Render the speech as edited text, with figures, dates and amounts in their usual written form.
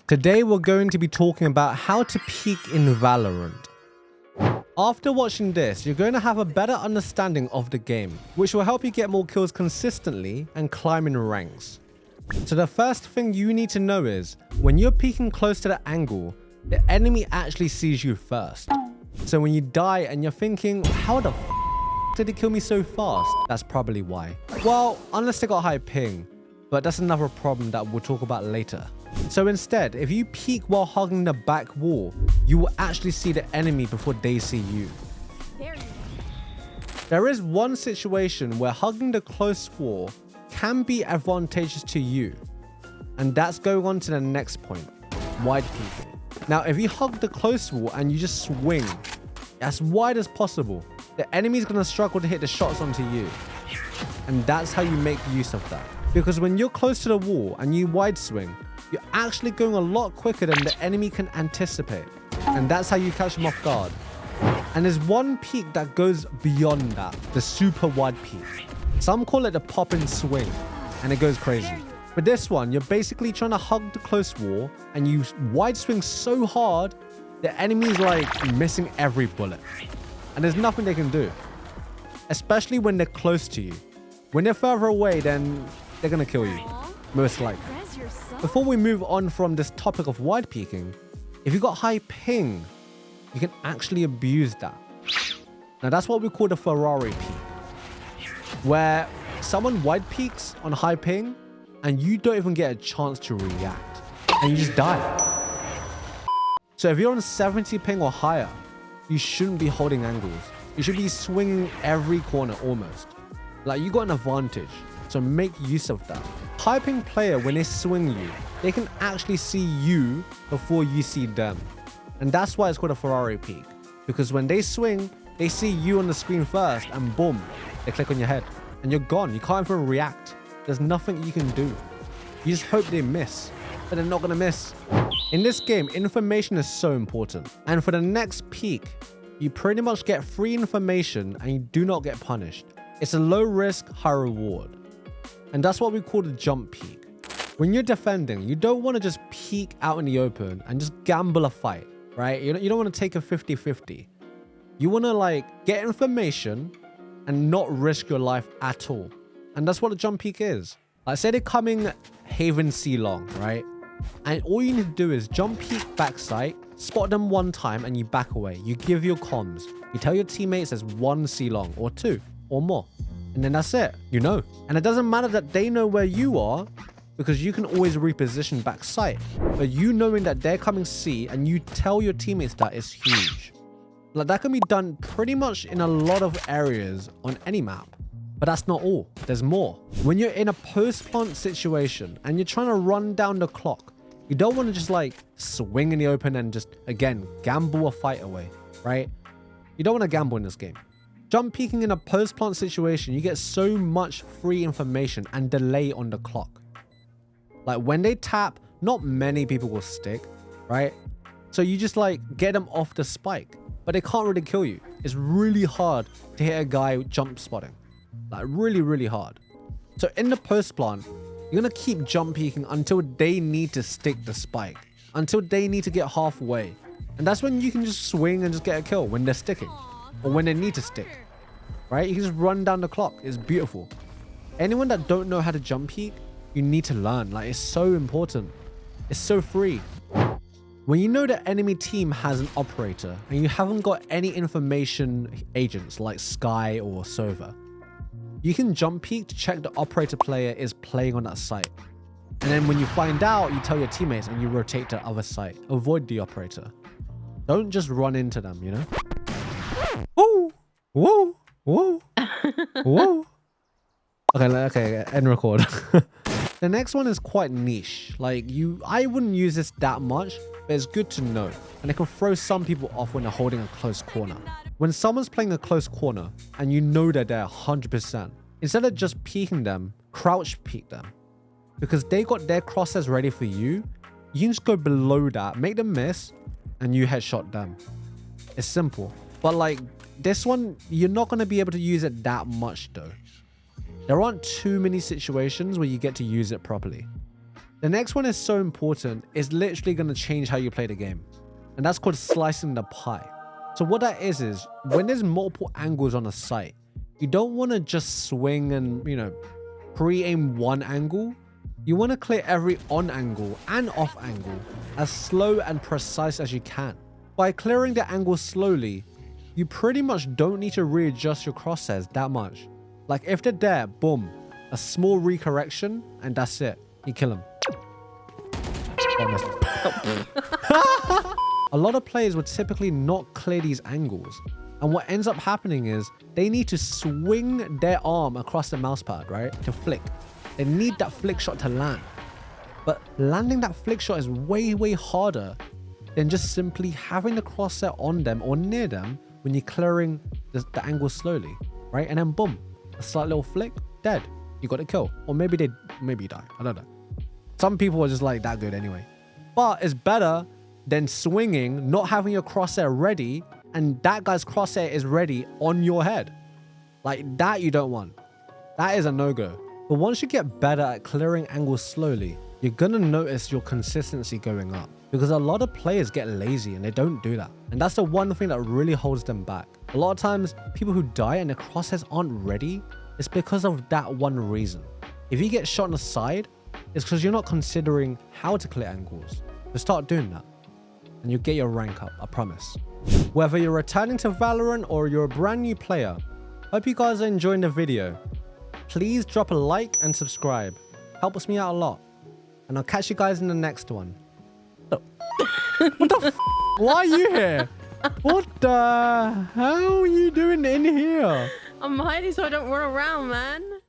Today we're going to be talking about how to peak in Valorant. After watching this, you're going to have a better understanding of the game, which will help you get more kills consistently and climb in ranks. So the first thing you need to know is, when you're peeking close to the angle, the enemy actually sees you first. So when you die and you're thinking, how the f did he kill me so fast? That's probably why. Well, unless they got high ping, but that's another problem that we'll talk about later. So instead, if you peek while hugging the back wall, you will actually see the enemy before they see you. There is one situation where hugging the close wall can be advantageous to you, and that's going on to the next point, wide peeking. Now, if you hug the close wall and you just swing as wide as possible, the enemy's going to struggle to hit the shots onto you. And that's how you make use of that. Because when you're close to the wall and you wide swing, you're actually going a lot quicker than the enemy can anticipate. And that's how you catch them off guard. And there's one peak that goes beyond that, the super wide peak. Some call it the pop and swing, and it goes crazy. With this one, you're basically trying to hug the close wall and you wide swing so hard, the enemy's like missing every bullet. And there's nothing they can do, especially when they're close to you. When they're further away, then they're gonna kill you, most likely. Before we move on from this topic of wide peeking, if you got high ping, you can actually abuse that. Now that's what we call the Ferrari peak, where someone wide peeks on high ping and you don't even get a chance to react and you just die. So if you're on 70 ping or higher, you shouldn't be holding angles. You should be swinging every corner almost. Like, you got an advantage, so make use of that. High ping player, when they swing you, they can actually see you before you see them. And that's why it's called a Ferrari peak. Because when they swing, they see you on the screen first and boom, they click on your head. And you're gone. You can't even react. There's nothing you can do. You just hope they miss, but they're not going to miss. In this game, information is so important. And for the next peak, you pretty much get free information and you do not get punished. It's a low risk, high reward. And that's what we call the jump peak. When you're defending, you don't want to just peek out in the open and just gamble a fight, right? You don't want to take a 50-50. You want to like get information and not risk your life at all. And that's what a jump peek is. Like, say they're coming Haven C long, right? And all you need to do is jump peek backside, spot them one time and you back away. You give your comms. You tell your teammates there's one C long or two or more. And then that's it, you know. And it doesn't matter that they know where you are, because you can always reposition backside. But you knowing that they're coming C and you tell your teammates that is huge. Like, that can be done pretty much in a lot of areas on any map. But that's not all. There's more. When you're in a post-plant situation and you're trying to run down the clock, you don't want to just like swing in the open and just, again, gamble a fight away, right? You don't want to gamble in this game. Jump peeking in a post-plant situation, you get so much free information and delay on the clock. Like, when they tap, not many people will stick, right? So you just like get them off the spike, but they can't really kill you. It's really hard to hit a guy jump spotting. Like, really, really hard. So in the post plant, you're gonna keep jump peeking until they need to stick the spike, until they need to get halfway. And that's when you can just swing and just get a kill, when they're sticking or when they need to stick, right? You can just run down the clock. It's beautiful. Anyone that don't know how to jump peek, you need to learn. Like, it's so important. It's so free. When you know the enemy team has an operator and you haven't got any information agents like Sky or Sova, you can jump peek to check the operator player is playing on that site. And then when you find out, you tell your teammates and you rotate to the other site. Avoid the operator. Don't just run into them, you know? Woo! Woo! Woo! Woo! Okay, end record. The next one is quite niche. Like, I wouldn't use this that much, but it's good to know. And it can throw some people off when they're holding a close corner. When someone's playing a close corner and you know that they're 100%, instead of just peeking them, crouch peek them. Because they got their crosshairs ready for you, you can just go below that, make them miss, and you headshot them. It's simple. But like, this one, you're not going to be able to use it that much though. There aren't too many situations where you get to use it properly. The next one is so important, it's literally going to change how you play the game. And that's called slicing the pie. So what that is when there's multiple angles on a site, you don't want to just swing and, you know, pre-aim one angle. You want to clear every on angle and off angle as slow and precise as you can. By clearing the angle slowly, you pretty much don't need to readjust your crosshairs that much. Like if they're there, boom, a small recorrection and that's it. You kill them. A lot of players would typically not clear these angles. And what ends up happening is they need to swing their arm across the mouse pad, right? To flick. They need that flick shot to land. But landing that flick shot is way, way harder than just simply having the crosshair on them or near them when you're clearing the angle slowly, right? And then boom, a slight little flick, dead. You got a kill. Or maybe you die. I don't know. Some people are just like that good anyway. But it's better than swinging, not having your crosshair ready, and that guy's crosshair is ready on your head. Like that you don't want. That is a no-go. But once you get better at clearing angles slowly, you're gonna notice your consistency going up. Because a lot of players get lazy and they don't do that. And that's the one thing that really holds them back. A lot of times, people who die and their crosshairs aren't ready, it's because of that one reason. If you get shot on the side, it's because you're not considering how to clear angles. So start doing that. And you'll get your rank up, I promise. Whether you're returning to Valorant or you're a brand new player, hope you guys are enjoying the video. Please drop a like and subscribe. Helps me out a lot. And I'll catch you guys in the next one. What the f? Why are you here? What the hell are you doing in here? I'm hiding so I don't run around, man.